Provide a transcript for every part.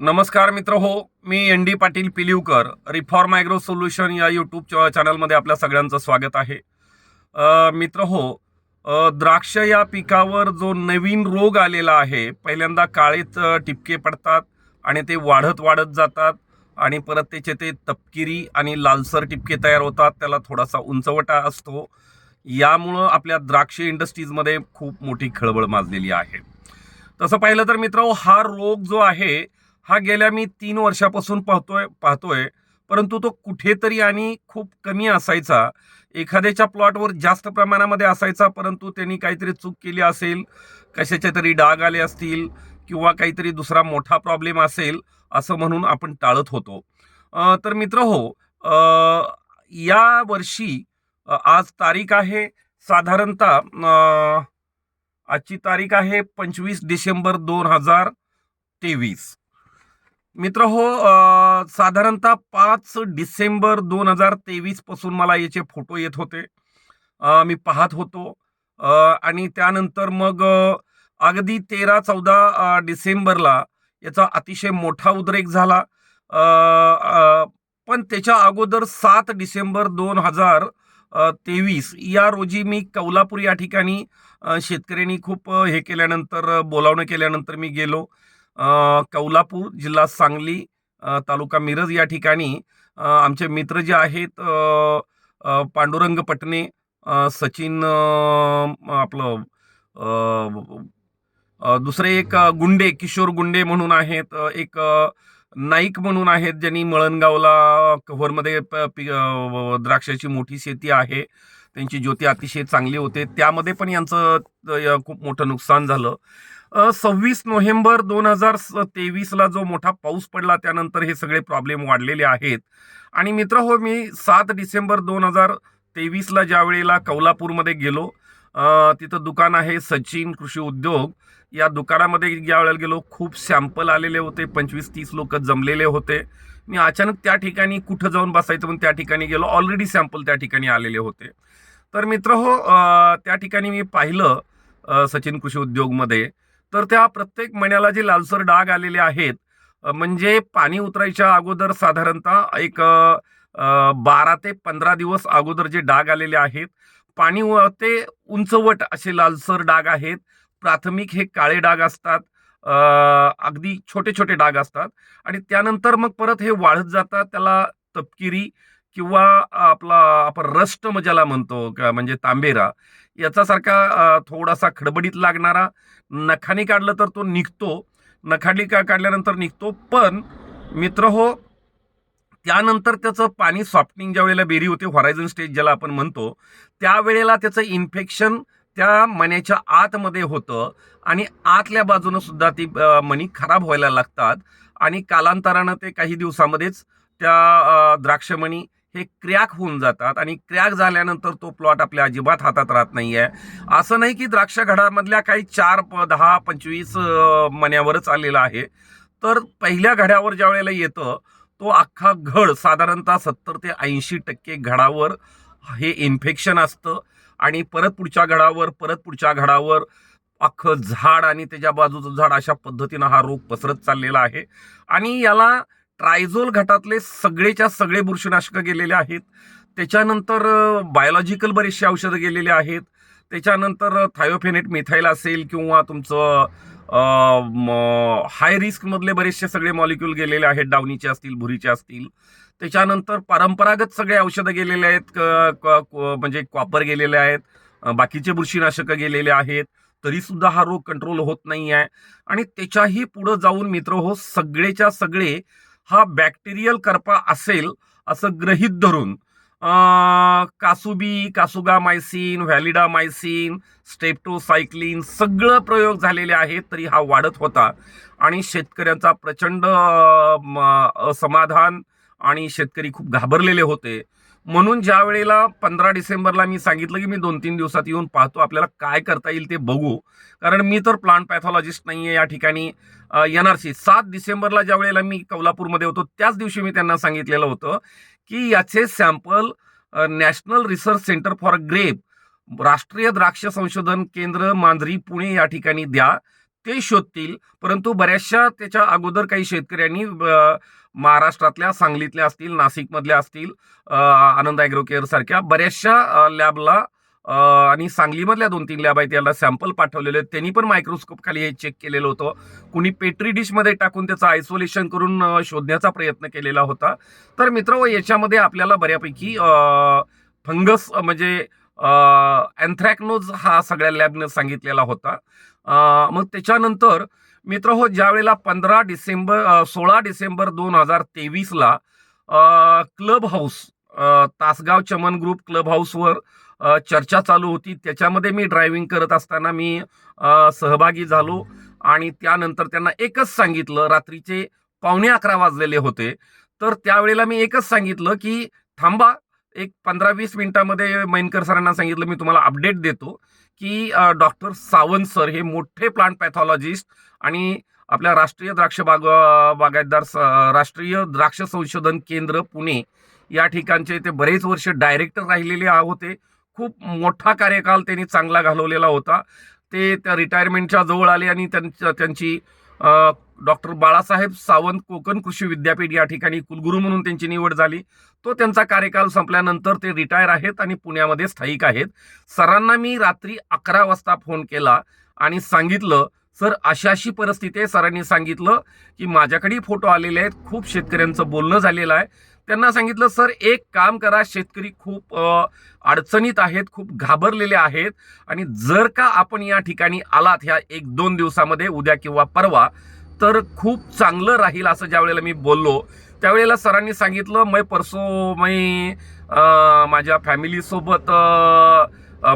नमस्कार मित्र हो, मी N D Patil Pilivkar reform agro solution या यूट्यूब चॅनलमध्ये आपल्या सगळ्यांचं स्वागत आहे. मित्र हो, द्राक्ष या पिकावर जो नवीन रोग आलेला आहे, पहिल्यांदा काळेच ठिपके पडतात आणि ते वाढत वाढत जातात आणि परत त्याचे ते तपकिरी आणि लालसर ठिपके तयार होतात. त्याला थोडासा उंचवटा असतो. यामुळं आपल्या द्राक्ष इंडस्ट्रीजमध्ये खूप मोठी खळबळ माजलेली आहे. तसं पाहिलं तर मित्र हा रोग जो आहे हा गेल्या मी 3 वर्षापासून पाहतोय, परंतु तो कुठेतरी आणि खूप कमी असायचा. एखाद्याच्या प्लॉटवर जास्त प्रमाणामध्ये असायचा, परंतु त्यांनी काहीतरी चूक केली असेल, कशाचे तरी डाग आले असतील किंवा काहीतरी दुसरा मोठा प्रॉब्लेम असेल असं म्हणून आपण टाळत होतो. तर मित्र हो, या वर्षी आज तारीख आहे साधारणतः आजची तारीख आहे 25 डिसेंबर 2023. मित्र हो, साधारणतः 5 डिसेंबर 2023 पासून मला याचे फोटो येत होते. मी पाहत होतो. आणि त्यानंतर मग अगदी 13-14 डिसेंबरला याचा अतिशय मोठा उद्रेक झाला. अ, अ, पण त्याच्या अगोदर 7 डिसेंबर 2023 या रोजी मी कौलापूर या ठिकाणी शेतकऱ्यांनी खूप हे केल्यानंतर बोलावणं केल्यानंतर मी गेलो. कौलापूर, जिल्हा सांगली, तालुका मिरज या ठिकाणी आमचे मित्र जे आहेत, पांडुरंग पटणे, सचिन, आपलं दुसरे एक गुंडे, किशोर गुंडे म्हणून आहेत, एक नाईक म्हणून आहेत, ज्यांनी मळणगावला कव्हरमध्ये द्राक्षाची मोठी शेती आहे. त्यांची ज्योती अतिशय चांगली होते. त्यामध्ये पण यांचं खूप मोठं नुकसान झालं. 26 नोव्हेंबर 2023ला जो मोठा पाऊस पडला त्यानंतर हे सगळे प्रॉब्लेम वाढलेले आहेत. आणि मित्र हो, मी 7 डिसेंबर 2023ला ज्या वेळेला कौलापूरमध्ये गेलो, तिथं दुकान आहे सचिन कृषी उद्योग. या दुकानामध्ये ज्या वेळेला गेलो, खूप सॅम्पल आलेले होते, 25-30 लोक जमलेले होते. मी अचानक त्या ठिकाणी कुठं जाऊन बसायचं म्हणून त्या ठिकाणी गेलो. ऑलरेडी सॅम्पल त्या ठिकाणी आलेले होते. तर मित्र हो, त्या ठिकाणी मी पाहिलं सचिन कृषी उद्योगमध्ये, तर त्या प्रत्येक मण्याला जे लालसर डाग आलेले आहेत, म्हणजे पाणी उतरायच्या अगोदर साधारणतः एक 12 ते 15 दिवस अगोदर जे डाग आलेले आहेत, पाणी ते उंचवट असे लालसर डाग आहेत. प्राथमिक हे काळे डाग असतात, अगदी छोटे छोटे डाग असतात आणि त्यानंतर मग परत हे वाढत जातात. त्याला तपकिरी किंवा आपला आपण रस्ट ज्याला म्हणतो म्हणजे तांबेरा याचा सारखा थोडासा खडबडीत लागणारा, नखाने काढलं तर तो निघतो, नखाने काढल्यानंतर निघतो. पण मित्र हो, त्यानंतर त्याचं पाणी सॉफ्टनिंग ज्या वेळेला बेरी होते, होरायझन स्टेज ज्याला आपण म्हणतो, त्यावेळेला त्याचं इन्फेक्शन त्या मण्याच्या आतमध्ये होतं आणि आतल्या बाजूनं सुद्धा ती मणी खराब व्हायला लागतात आणि कालांतरानं ते काही दिवसामध्येच त्या द्राक्षमणी हे क्रॅक होऊन जातात आणि क्रॅक झाल्यानंतर तो प्लॉट आपल्या अजिबात हातात राहत नाहीये. असं नाही की द्राक्ष घडामधल्या काही 4, 10, 25 मण्यावरच आलेला आहे. तर पहिल्या घड्यावर ज्या वेळेला येतं, तो अख्खा घड साधारणतः 70 ते 80% घडावर हे इन्फेक्शन असतं आणि परत पुढच्या घडावर अख्खं झाड आणि त्याच्या बाजूचं झाड अशा पद्धतीनं हा रोग पसरत चाललेला आहे. आणि याला ट्रायझोल गटातले सगळेच्या सगळे बुरशीनाशक गेलेले आहेत. त्याच्यानंतर बायोलॉजिकल बरेचसे औषधं गेलेले आहेत. त्याच्यानंतर थायोफेनेट मिथाईल असेल किंवा तुमचं हाय रिस्क मधले बरेचसे सगळे मॉलिक्यूल गेलेले आहेत, डावणीचे असतील, भुरीचे असतील. त्याच्यानंतर परंपरागत सगळे औषधं गेलेले आहेत, म्हणजे कॉपर गेलेले आहेत, बाकीचे बुरशीनाशक गेलेले आहेत. तरी सुद्धा हा रोग कंट्रोल होत नाही आहे. आणि त्याच्याही पुढे जाऊन मित्र हो, सगळेच्या सगळे हा बॅक्टेरियल करपा असेल असं गृहीत धरून कासुबी, कासुगामायसिन, व्हॅलिडामायसिन, स्ट्रेप्टोसायक्लिन सगळं प्रयोग झालेले आहेत, तरी हा वाढत होता. आणि शेतकऱ्यांचा प्रचंड असमाधान आणि शेतकरी खूप घाबरलेले होते. म्हणून ज्या वेळेला 15 डिसेंबरला मी सांगितलं की मी 2-3 दिवसात येऊन पाहतो, आपल्याला काय करता येईल ते बघू. कारण मी तर प्लांट पॅथॉलॉजिस्ट नाहीये या ठिकाणी. NRC 7 डिसेंबरला ज्या वेळेला मी कौलापूरमध्ये होतो, त्याच दिवशी मी त्यांना सांगितलेलं होतं की याचे sample national research centre for grape, राष्ट्रीय द्राक्ष संशोधन केंद्र, मांजरी, पुणे या ठिकाणी द्या. ते शोधतील. परंतु बऱ्याचशा त्याच्या अगोदर काही शेतकऱ्यांनी महाराष्ट्रातल्या, सांगलीतल्या असतील, नाशिकमधल्या असतील, आनंद ॲग्रो केअर सारख्या बऱ्याचशा लॅबला आणि सांगलीमधल्या 2-3 लॅब आहेत याला सॅम्पल पाठवलेले आहेत. त्यांनी पण मायक्रोस्कोप खाली हे चेक केलेलं होतं. कुणी पेट्री डिशमध्ये टाकून त्याचं आयसोलेशन करून शोधण्याचा प्रयत्न केलेला होता. तर मित्र याच्यामध्ये आपल्याला बऱ्यापैकी फंगस म्हणजे अँथ्रॅकनोज हा सगळ्या लॅबनं सांगितलेला होता. मग त्याच्यानंतर मित्र ज्या वेळेला 16 डिसेंबर 2023ला क्लब हाऊस तासगाव चमन ग्रुप क्लब हाऊसवर चर्चा चालू होती. त्याच्यामध्ये मी ड्रायव्हिंग करत असताना मी सहभागी झालो आणि त्यानंतर त्यांना एकच सांगितलं, रात्रीचे 11:15 वाजलेले होते. तर त्यावेळेला मी एकच सांगितलं की थांबा, एक 15-20 मिनिटामध्ये मैनकर सरांना सांगितलं मी तुम्हाला अपडेट देतो की डॉक्टर सावंत सर हे मोठे प्लांट पॅथॉलॉजिस्ट आणि आपल्या राष्ट्रीय द्राक्ष बागायतदार राष्ट्रीय द्राक्ष संशोधन केंद्र पुणे या ठिकाणचे ते बरेच वर्ष डायरेक्टर राहिलेले होते. खूप मोठा कार्यकाल त्यांनी चांगला घालवलेला होता. ते त्या रिटायरमेंटच्या जवळ आले आणि त्यांची डॉक्टर बाळासाहेब सावंत कोकण कृषी विद्यापीठ या ठिकाणी कुलगुरू म्हणून त्यांची निवड झाली. तो त्यांचा कार्यकाल संपल्यानंतर ते रिटायर आहेत आणि पुण्यामध्ये स्थायिक आहेत. सरांना मी रात्री 11 वाजता फोन केला आणि सांगितलं, सर अशी अशी परिस्थिती आहे. सरांनी सांगितलं की माझ्याकडे फोटो आलेले आहेत, खूप शेतकऱ्यांचं बोलणं झालेलं आहे. त्यांना सांगितलं, सर एक काम करा, शेतकरी खूप अडचणीत आहेत, खूप घाबरलेले आहेत आणि जर का आपण या ठिकाणी आलात ह्या 1-2 दिवसामध्ये, उद्या किंवा परवा, तर खूप चांगलं राहील. असं ज्या वेळेला मी बोललो त्यावेळेला सरांनी सांगितलं, मैं परसो माझ्या फॅमिलीसोबत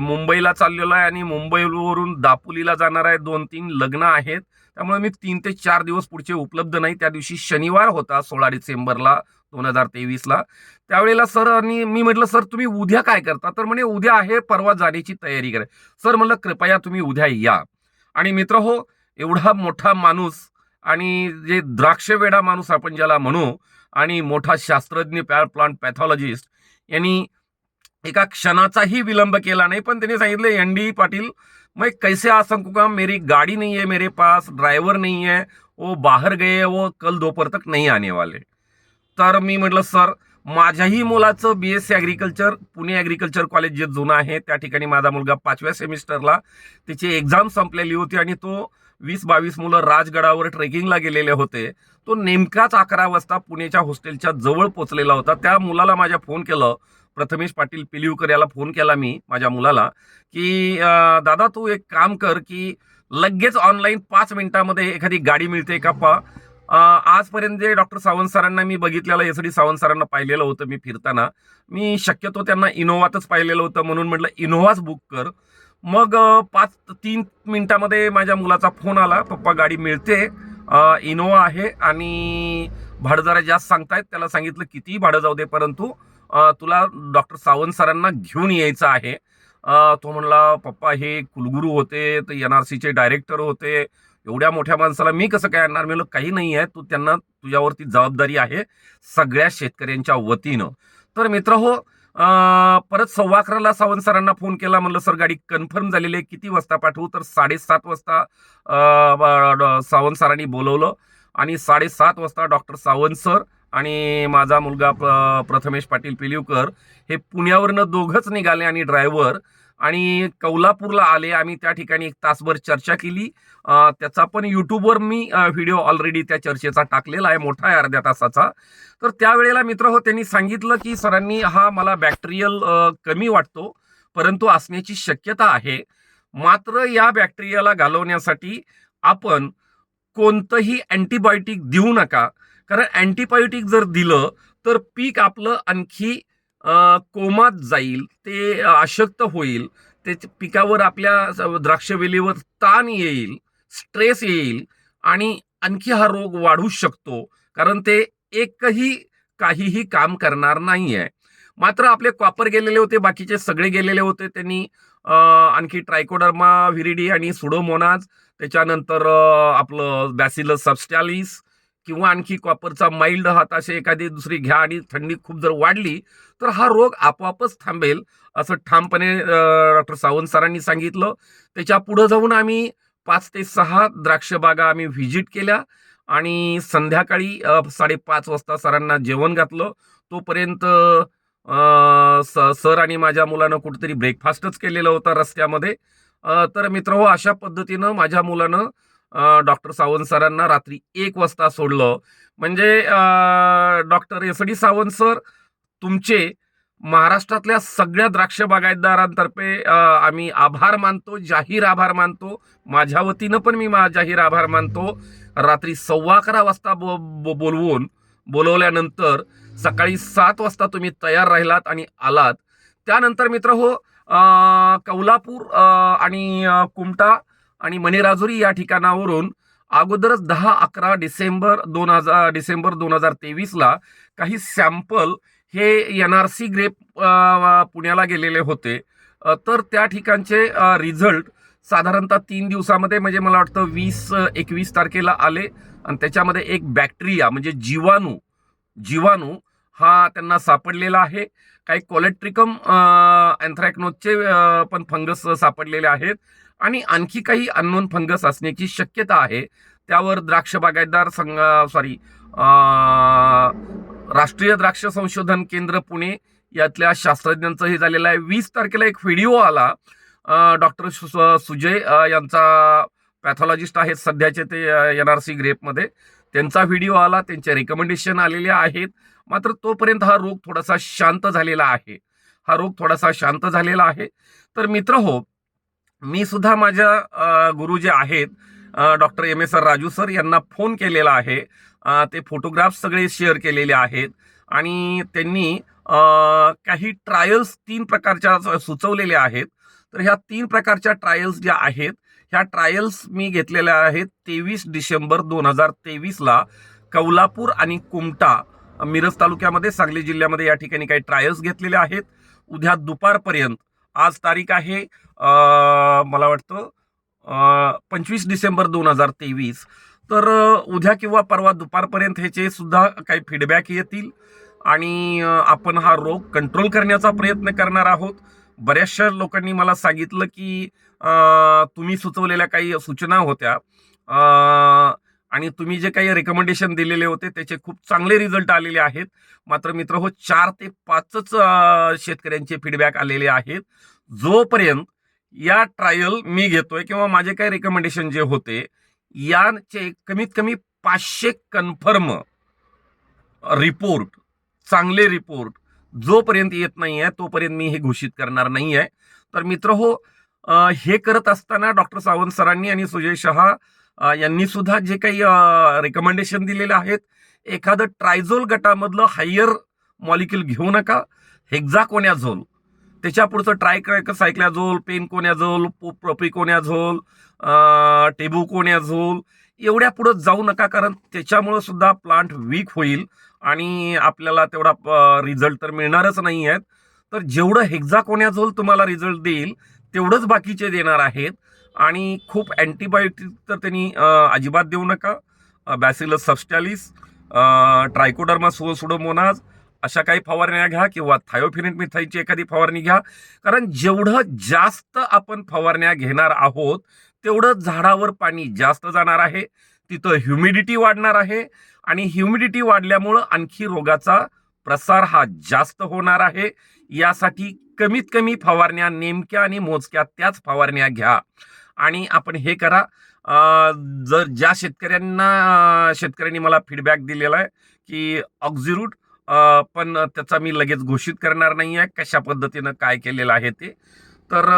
मुंबईला चाललेलो आहे आणि मुंबईवरून दापोलीला जाणार आहे. 2-3 लग्न आहेत, त्यामुळे मी 3 ते 4 दिवस पुढचे उपलब्ध नाही. त्या दिवशी शनिवार होता 16 डिसेंबरला 2023ला. त्यावेळेला सरांनी मी म्हटलं, सर तुम्ही उद्या काय करता? तर म्हणे उद्या आहे, परवा जाण्याची तयारी करा. सर म्हणलं कृपया तुम्ही उद्या या. आणि मित्र एवढा मोठा माणूस आणि जे द्राक्षवेडा माणूस आपण ज्याला म्हणू आणि मोठा शास्त्रज्ञ प्लांट पॅथॉलॉजिस्ट यांनी एका क्षणाचाही विलंब केला नाही. पण त्यांनी सांगितलं, एनडी पाटिल मैं कैसे आ सकूंगा, मेरी गाड़ी नहीं है मेरे पास, ड्राइवर नहीं है, वो बाहर गए, वो कल दोपहर तक नहीं आने वाले. तर मी म्हटलं, सर माझ्याही मुलाचं BSc agriculture Pune agriculture college जे जुनं आहे त्या ठिकाणी माझा मुलगा 5व्या सेमिस्टरला त्याची एक्झाम संपलेली होती आणि तो 20-22 मुलं राजगडावर ट्रेकिंगला गेलेले होते. तो नेमकाच 11 वाजता पुण्याच्या हॉस्टेलच्या जवळ पोचलेला होता. त्या मुलाला माझ्या फोन केलं, प्रथमेश पाटील पिलिवकर याला फोन केला मी माझ्या मुलाला की दादा तू एक काम कर की लगेच ऑनलाईन 5 मिनिटामध्ये एखादी गाडी मिळते का? आजपर्यंत जे डॉक्टर सावंत सरांना मी बघितलेलं, SD सावंत सरांना पाहिलेलं होतं मी फिरताना, मी शक्यतो त्यांना इनोव्हातच पाहिलेलं होतं म्हणून म्हटलं इनोव्हाच बुक कर. मग 3 मिनिटामध्ये माझ्या मुलाचा फोन आला, पप्पा गाडी मिळते, इनोव्हा आहे आणि भाडं जरा जास्त सांगतायत. त्याला सांगितलं कितीही भाडं जाऊ दे, परंतु तुला डॉक्टर सावंत सरांना घेऊन यायचं आहे. तो म्हणला, पप्पा हे कुलगुरू होते, तर NRCचे डायरेक्टर होते, एवढ्या मोठ्या माणसाला मी कसं काय आणणार? मी काही नाही आहे, तू त्यांना तुझ्यावरती जबाबदारी आहे सगळ्या शेतकऱ्यांच्या वतीनं. तर मित्र परत 11:15ला सावंत सरांना फोन केला. म्हणलं सर गाडी कन्फर्म झालेली आहे, किती वाजता पाठवू? तर 7:30 वाजता सावंत सरांनी बोलवलं आणि 7:30 वाजता डॉक्टर सावंत सर आणि माझा मुलगा प्रथमेश पाटील पिलिवकर हे पुण्यावरनं दोघंच निघाले आणि ड्रायव्हर आणि कौलापूरला आले. आम्ही त्या ठिकाणी 1 तासभर चर्चा केली. त्याचा पण युट्यूबवर मी व्हिडिओ ऑलरेडी त्या चर्चेचा टाकलेला आहे, मोठा आहे, अर्ध्या तासाचा. तर त्यावेळेला मित्र त्यांनी सांगितलं की सरांनी हा मला बॅक्टेरियल कमी वाटतो, परंतु असण्याची शक्यता आहे. मात्र या बॅक्टेरियाला घालवण्यासाठी आपण कोणतंही अँटीबायोटिक देऊ नका, कारण अँटीबायोटिक जर दिलं तर पीक आपलं आणखी कोमात जाईल, ते अशक्त होईल, त्याच्या पिकावर आपल्या द्राक्षवेलीवर ताण येईल, स्ट्रेस येईल आणि आणखी हा रोग वाढू शकतो, कारण ते एकही काहीही काम करणार नाहीये. मात्र आपले कॉपर गेलेले होते, बाकीचे सगळे गेलेले होते. त्यांनी आणखी ट्रायकोडर्मा व्हिरिडी आणि सुडोमोनाज, त्याच्यानंतर आपलं बॅसिलस सबस्टॅलिस किंवा आणखी कॉपरचा माइल्ड हात असे एखादी दुसरी घ्या आणि थंडी खूप जर वाढली तर हा रोग आपोआपच थांबेल, असं ठामपणे डॉक्टर सावंत सरांनी सांगितलं. त्याच्या पुढे जाऊन आम्ही 5 ते 6 द्राक्ष बागा आम्ही व्हिजिट केल्या आणि संध्याकाळी 5:30 वाजता सरांना जेवण घातलं. तोपर्यंत सर आणि माझ्या मुलानं कुठेतरी ब्रेकफास्टच केलेलं होतं रस्त्यामध्ये. तर मित्रहो, अशा पद्धतीनं माझ्या मुलानं डॉक्टर सावंत सरांना रात्री 1 वाजता सोडलं. म्हणजे डॉक्टर एस.डी. सावंत सर, तुमचे महाराष्ट्रातल्या सगळ्या द्राक्ष बागायतदारांतर्फे आम्ही आभार मानतो, जाहीर आभार मानतो. माझ्या वतीनं पण मी जाहीर आभार मानतो. रात्री 11:15 वाजता बोलवल्यानंतर सकाळी 7 वाजता तुम्ही तयार राहिलात आणि आलात. त्यानंतर मित्रहो, कौलापूर आणि कुमटा आणि मणेराजुरी या ठिकाणावरून अगोदरच 10-11 डिसेंबर 2023ला काही सॅम्पल हे NRC ग्रेप पुण्याला गेलेले होते. तर त्या ठिकाणचे रिझल्ट साधारणतः 3 दिवसामध्ये, म्हणजे मला वाटतं 20-21 तारखेला आले आणि त्याच्यामध्ये एक बॅक्टेरिया म्हणजे जीवाणू हा त्यांना सापडलेला आहे. काही कोलेट्रिकम अँथ्रॅकनोजचे पण फंगस सापडलेले आहेत आणि आणखी काही अननोन फंगस असण्याची शक्यता आहे. त्यावर द्राक्ष बागायतदार राष्ट्रीय द्राक्ष संशोधन केंद्र पुणे यातल्या शास्त्रज्ञांचं हे झालेलं आहे. 20 तारखेला एक व्हिडिओ आला. डॉक्टर सुजय यांचा पॅथॉलॉजिस्ट आहेत सध्याचे ते NRC ग्रेपमध्ये. त्यांचा व्हिडिओ आला, त्यांचे रिकमेंडेशन आलेले आहेत. मात्र तोपर्यंत हा रोग थोडासा शांत झालेला आहे. तर मित्र हो, मी सुद्धा माझ्या गुरु जे आहेत डॉक्टर MS राजू सर यांना फोन केलेला आहे. ते फोटोग्राफ सगळे शेअर केलेले आहेत आणि त्यांनी काही ट्रायल्स 3 प्रकारच्या सुचवलेल्या आहेत. तर ह्या 3 प्रकारच्या ट्रायल्स ज्या आहेत, ह्या ट्रायल्स मी घेतलेल्या आहेत 23 डिसेंबर 2023ला कौलापूर आणि कुमटा मिरज तालुक्यामध्ये, सांगली जिल्ह्यामध्ये या ठिकाणी काही ट्रायल्स घेतलेले आहेत. उद्या दुपारपर्यंत, आज तारीख आहे मला वाटतं 25 डिसेंबर 2023, तर उद्या किंवा परवा दुपारपर्यंत ह्याचे सुद्धा काही फीडबॅक येतील आणि आपण हा रोग कंट्रोल करण्याचा प्रयत्न करणार आहोत. बऱ्याचशा लोकांनी मला सांगितलं की तुम्ही सुचवलेल्या काही सूचना होत्या आणि तुम्ही जे काही रेकमेंडेशन दिलेले होते त्याचे खूप चांगले रिझल्ट आलेले आहेत. मात्र मित्र हो, 4 ते 5च शेतकऱ्यांचे फीडबॅक आलेले आहेत. जोपर्यंत या ट्रायल मी घेतोय किंवा माझे काही रेकमेंडेशन जे होते यांचे कमीत कमी 500 कन्फर्म रिपोर्ट, चांगले रिपोर्ट जोपर्यंत येत नाहीये तोपर्यंत मी हे घोषित करणार नाहीये. तर मित्र हो, हे करत असताना डॉक्टर सावंत सरांनी आणि सुजय शहा यांनी सुद्धा जे काही रेकमेंडेशन दिलेले आहेत, एखादं ट्रायझोल गटामधलं हायर मॉलिक्यूल घेऊ नका. हेक्झाकोनॅझोल, त्याच्या पुढचं ट्रायसायक्लाझोल, पेनकोनॅझोल, प्रोपिकोनॅझोल, टेबुकोनॅझोल एवढ्या पुढे जाऊ नका, कारण त्याच्यामुळे सुद्धा प्लांट वीक होईल आणि आपल्याला तेवढा रिझल्ट तर मिळणारच नाही आहेत. तर जेवढं हेक्झाकोनॅझोल तुम्हाला रिझल्ट देईल तेवढंच बाकीचे देणार आहेत. आणि खूप अँटीबायोटिक तर त्यांनी अजिबात देऊ नका. बॅसिलस सबस्टॅलिस, ट्रायकोडर्मा सुडोमोनाज अशा काही फवारण्या घ्या किंवा थायोफिनेट मिथाईलची एखादी फवारणी घ्या. कारण जेवढं जास्त आपण फवारण्या घेणार आहोत तेवढं झाडावर पाणी जास्त जाणार आहे, तिथं ह्युमिडिटी वाढणार आहे आणि ह्युमिडिटी वाढल्यामुळं आणखी रोगाचा प्रसार हा जास्त होणार आहे. यासाठी कमीत कमी फवारण्या, नेमक्या आणि मोजक्या त्याच फवारण्या घ्या. आणि आपण हे करा. जर ज्या शेतकऱ्यांनी मला फीडबॅक दिलेला आहे की ऑक्झिरूट, पण त्याचा मी लगेच घोषित करणार नाही आहे कशा पद्धतीनं काय केलेलं आहे ते. तर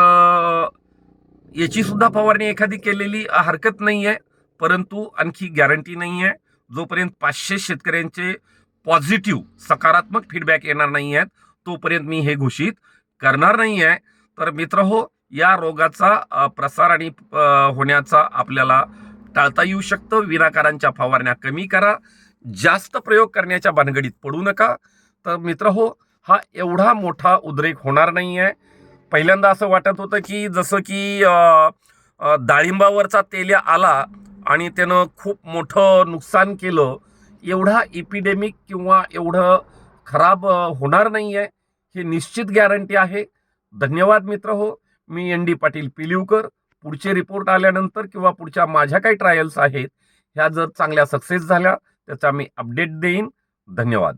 याची सुद्धा फवारणी एखादी केलेली हरकत नाही आहे, परंतु आणखी गॅरंटी नाही आहे. जोपर्यंत 500 शेतकऱ्यांचे पॉझिटिव्ह सकारात्मक फीडबॅक येणार नाही आहेत तोपर्यंत मी हे घोषित करणार नाही आहे. तर मित्र हो, या रोगाचा प्रसार आणि होण्याचा आपल्याला टाळता येऊ शकतं. विनाकारांच्या फवारण्या कमी करा, जास्त प्रयोग करण्याच्या भानगडीत पडू नका. तर मित्र हो, हा एवढा मोठा उद्रेक होणार नाही आहे. पहिल्यांदा असं वाटत होतं की जसं की डाळिंबावरचा तेल्या आला आणि त्यानं खूप मोठं नुकसान केलं. एवढा इपिडेमिक किंवा एवढं खराब होणार नाही आहे, हे निश्चित गॅरंटी आहे. धन्यवाद मित्र हो. मी ND पाटील पिलिवकर, पुढचे रिपोर्ट आल्यानंतर किंवा पुढच्या माझ्या काही ट्रायल्स आहेत ह्या जर चांगल्या सक्सेस झाल्या त्याचा मी अपडेट देईन. धन्यवाद.